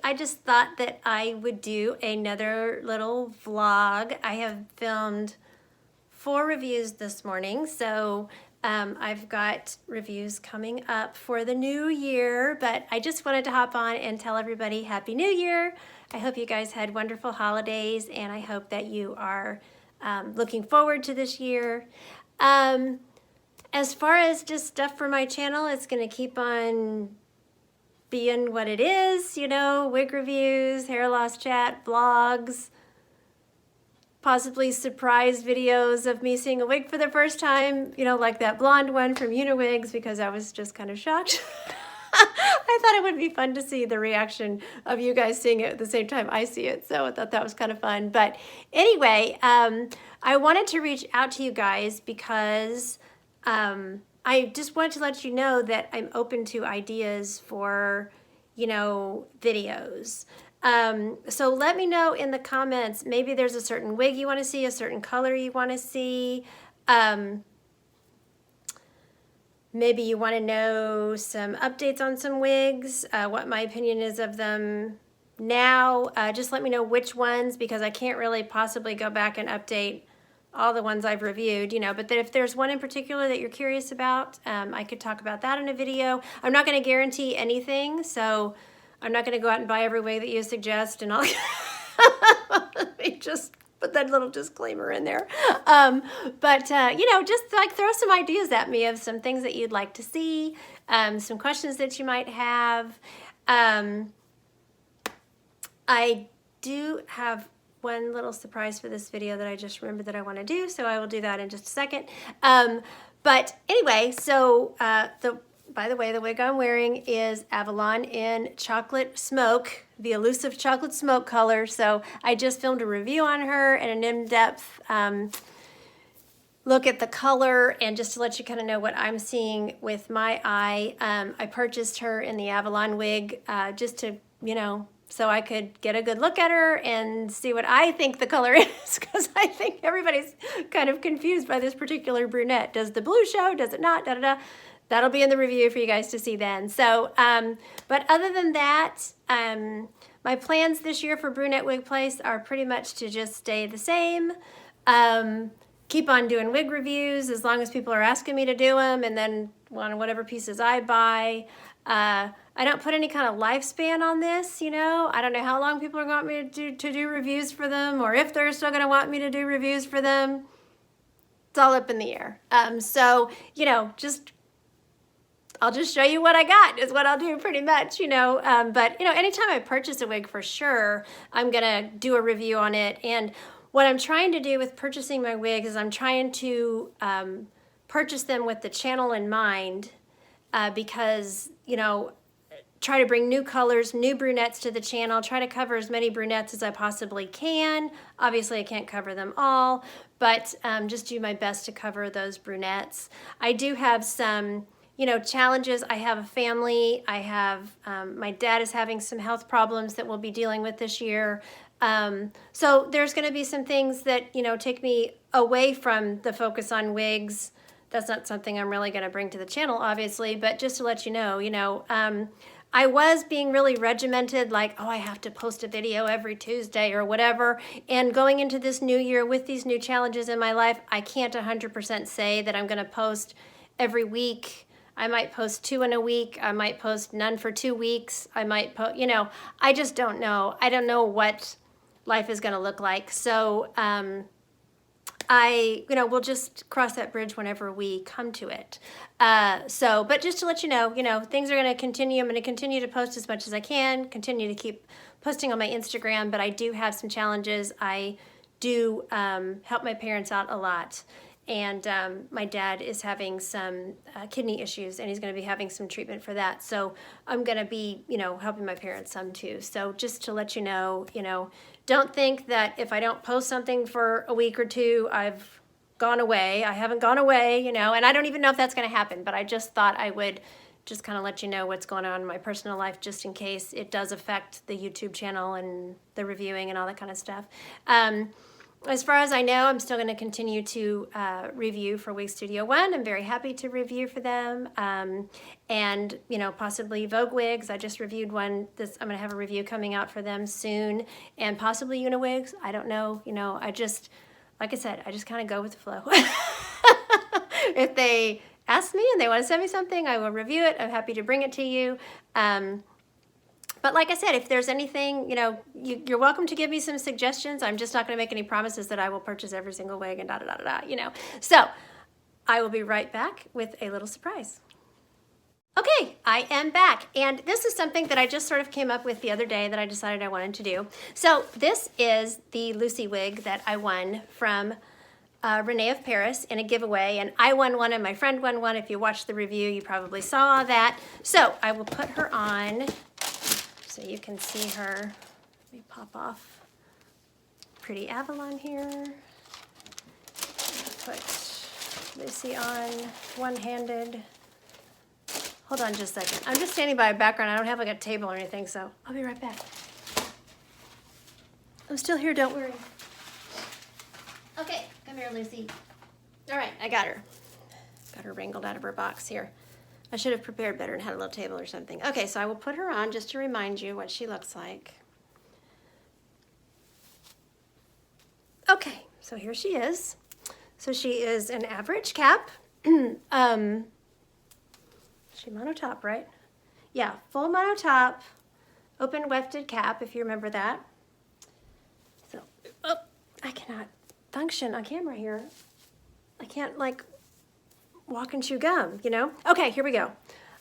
I just thought that I would do another little vlog. I have filmed 4 reviews this morning, so I've got reviews coming up for the new year, but I just wanted to hop on and tell everybody Happy New Year. I hope you guys had wonderful holidays, and I hope that you are looking forward to this year. As far as just stuff for my channel, it's going to keep on being what it is, you know, wig reviews, hair loss chat, blogs, possibly surprise videos of me seeing a wig for the first time, you know, like that blonde one from Uniwigs, because I was just kind of shocked. I thought it would be fun to see the reaction of you guys seeing it at the same time I see it, so I thought that was kind of fun. But anyway, I wanted to reach out to you guys because I just wanted to let you know that I'm open to ideas for, you know, videos. So let me know in the comments, maybe there's a certain wig you want to see, a certain color you want to see. Maybe you want to know some updates on some wigs, what my opinion is of them now. Just let me know which ones, because I can't really possibly go back and update all the ones I've reviewed, you know, but if there's one in particular that you're curious about, I could talk about that in a video. I'm not going to guarantee anything, so I'm not going to go out and buy every wig that you suggest and all. Let me just put that little disclaimer in there. You know, just like throw some ideas at me of some things that you'd like to see, some questions that you might have. I do have one little surprise for this video that I just remembered that I want to do, so I will do that in just a second. But anyway, so by the way, the wig I'm wearing is Avalon in chocolate smoke, the elusive chocolate smoke color. So I just filmed a review on her and an in-depth look at the color, and just to let you kind of know what I'm seeing with my eye. I purchased her in the Avalon wig just to, you know, so I could get a good look at her and see what I think the color is, because I think everybody's kind of confused by this particular brunette. Does the blue show? Does it not? Da, da, da. That'll be in the review for you guys to see then. So, but other than that, my plans this year for Brunette Wig Place are pretty much to just stay the same. Keep on doing wig reviews as long as people are asking me to do them, and then on whatever pieces I buy. I don't put any kind of lifespan on this, you know. I don't know how long people are going to want me to do reviews for them, or if they're still going to want me to do reviews for them. It's all up in the air. So, you know, I'll just show you what I got is what I'll do pretty much, you know. But, you know, anytime I purchase a wig, for sure, I'm going to do a review on it. And what I'm trying to do with purchasing my wigs is I'm trying to purchase them with the channel in mind, because, you know, try to bring new colors, new brunettes to the channel, try to cover as many brunettes as I possibly can. Obviously, I can't cover them all, but just do my best to cover those brunettes. I do have some, you know, challenges. I have a family. I have, my dad is having some health problems that we'll be dealing with this year. So there's going to be some things that, you know, take me away from the focus on wigs. That's not something I'm really going to bring to the channel, obviously, but just to let you know, I was being really regimented, like, oh, I have to post a video every Tuesday or whatever. And going into this new year with these new challenges in my life, I can't 100% say that I'm going to post every week. I might post 2 in a week. I might post none for 2 weeks. I might post, you know, I just don't know. I don't know what life is going to look like. So, you know, we'll just cross that bridge whenever we come to it. But just to let you know, things are going to continue. I'm going to continue to post as much as I can, continue to keep posting on my Instagram, but I do have some challenges. I do help my parents out a lot. And my dad is having some kidney issues, and he's going to be having some treatment for that. So I'm going to be, you know, helping my parents some too. So just to let you know, don't think that if I don't post something for a week or two, I've gone away. I haven't gone away, you know, and I don't even know if that's going to happen, but I just thought I would just kind of let you know what's going on in my personal life, just in case it does affect the YouTube channel and the reviewing and all that kind of stuff. as far as I know, I'm still going to continue to review for Wig Studio 1. I'm very happy to review for them. And, you know, possibly Vogue Wigs. I just reviewed one. I'm going to have a review coming out for them soon. And possibly Uniwigs. I don't know. You know, like I said, I just kind of go with the flow. If they ask me and they want to send me something, I will review it. I'm happy to bring it to you. But like I said, if there's anything, you know, you're welcome to give me some suggestions. I'm just not going to make any promises that I will purchase every single wig and da-da-da-da-da, you know. So I will be right back with a little surprise. Okay, I am back. And this is something that I just sort of came up with the other day that I decided I wanted to do. So this is the Lucy wig that I won from Renee of Paris in a giveaway, and I won one and my friend won one. If you watched the review, you probably saw that. So I will put her on so you can see her. Let me pop off pretty Avalon here. Put Lucy on one-handed. Hold on just a second. I'm just standing by a background. I don't have like a table or anything, so I'll be right back. I'm still here, don't worry. Okay, come here, Lucy. All right, I got her. Got her wrangled out of her box here. I should have prepared better and had a little table or something. Okay, so I will put her on just to remind you what she looks like. Okay, so here she is. So she is an average cap. She monotop, right? Yeah, full monotop, open wefted cap, if you remember that. So, oh, I cannot function on camera here. I can't like walk and chew gum, you know? Okay, here we go.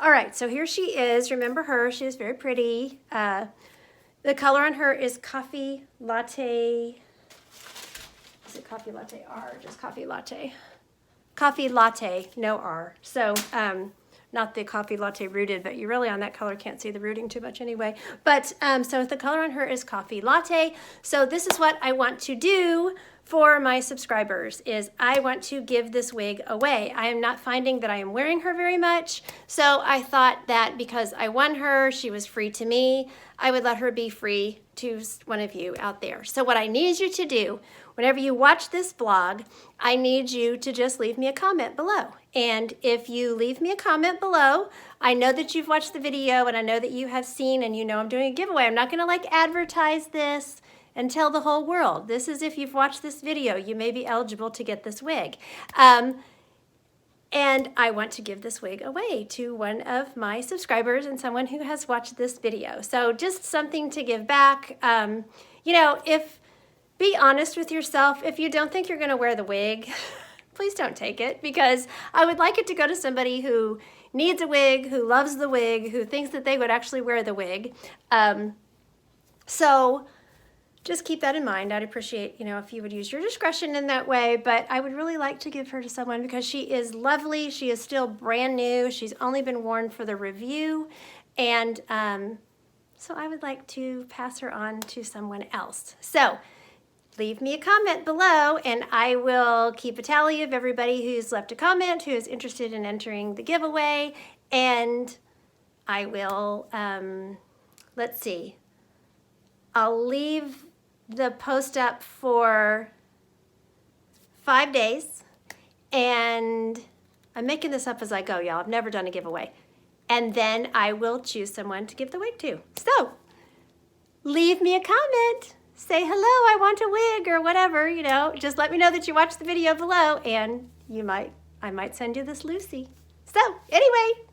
All right, so here she is. Remember her, she is very pretty. The color on her is Coffee Latte. Is it Coffee Latte R or just Coffee Latte? Coffee Latte, no R. So, not the Coffee Latte rooted, but you really on that color can't see the rooting too much anyway. But so the color on her is Coffee Latte. So this is what I want to do for my subscribers is I want to give this wig away. I am not finding that I am wearing her very much. So I thought that because I won her, she was free to me, I would let her be free to one of you out there. So what I need you to do, whenever you watch this vlog, I need you to just leave me a comment below. And if you leave me a comment below, I know that you've watched the video and I know that you have seen and you know I'm doing a giveaway. I'm not gonna like advertise this and tell the whole world. This is if you've watched this video, you may be eligible to get this wig. And I want to give this wig away to one of my subscribers and someone who has watched this video. So just something to give back. You know, be honest with yourself. If you don't think you're gonna wear the wig, please don't take it, because I would like it to go to somebody who needs a wig, who loves the wig, who thinks that they would actually wear the wig. So just keep that in mind. I'd appreciate, you know, if you would use your discretion in that way, but I would really like to give her to someone because she is lovely. She is still brand new. She's only been worn for the review. And so I would like to pass her on to someone else. So leave me a comment below and I will keep a tally of everybody who's left a comment, who is interested in entering the giveaway. And I will, let's see, I'll leave the post up for 5 days, and I'm making this up as I go, y'all. I've never done a giveaway. And then I will choose someone to give the wig to. So leave me a comment, say hello, I want a wig or whatever, you know, just let me know that you watched the video below and I might send you this Lucy. So anyway,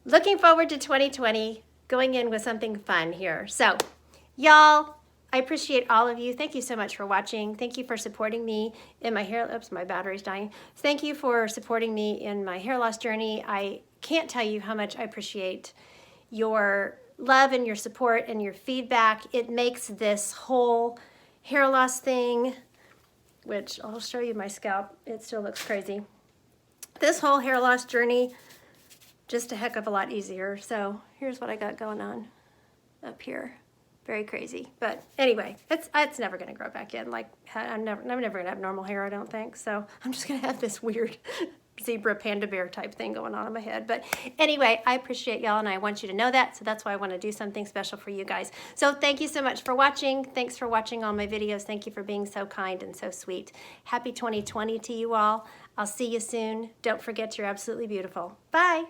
looking forward to 2020, going in with something fun here. So y'all, I appreciate all of you. Thank you so much for watching. Thank you for supporting me in my hair, oops, my battery's dying. Thank you for supporting me in my hair loss journey. I can't tell you how much I appreciate your love and your support and your feedback. It makes this whole hair loss thing, which I'll show you my scalp, it still looks crazy. This whole hair loss journey, just a heck of a lot easier. So here's what I got going on up here. Very crazy. But anyway, it's never going to grow back in. Like, I'm never going to have normal hair, I don't think. So I'm just going to have this weird zebra panda bear type thing going on in my head. But anyway, I appreciate y'all and I want you to know that. So that's why I want to do something special for you guys. So thank you so much for watching. Thanks for watching all my videos. Thank you for being so kind and so sweet. Happy 2020 to you all. I'll see you soon. Don't forget you're absolutely beautiful. Bye.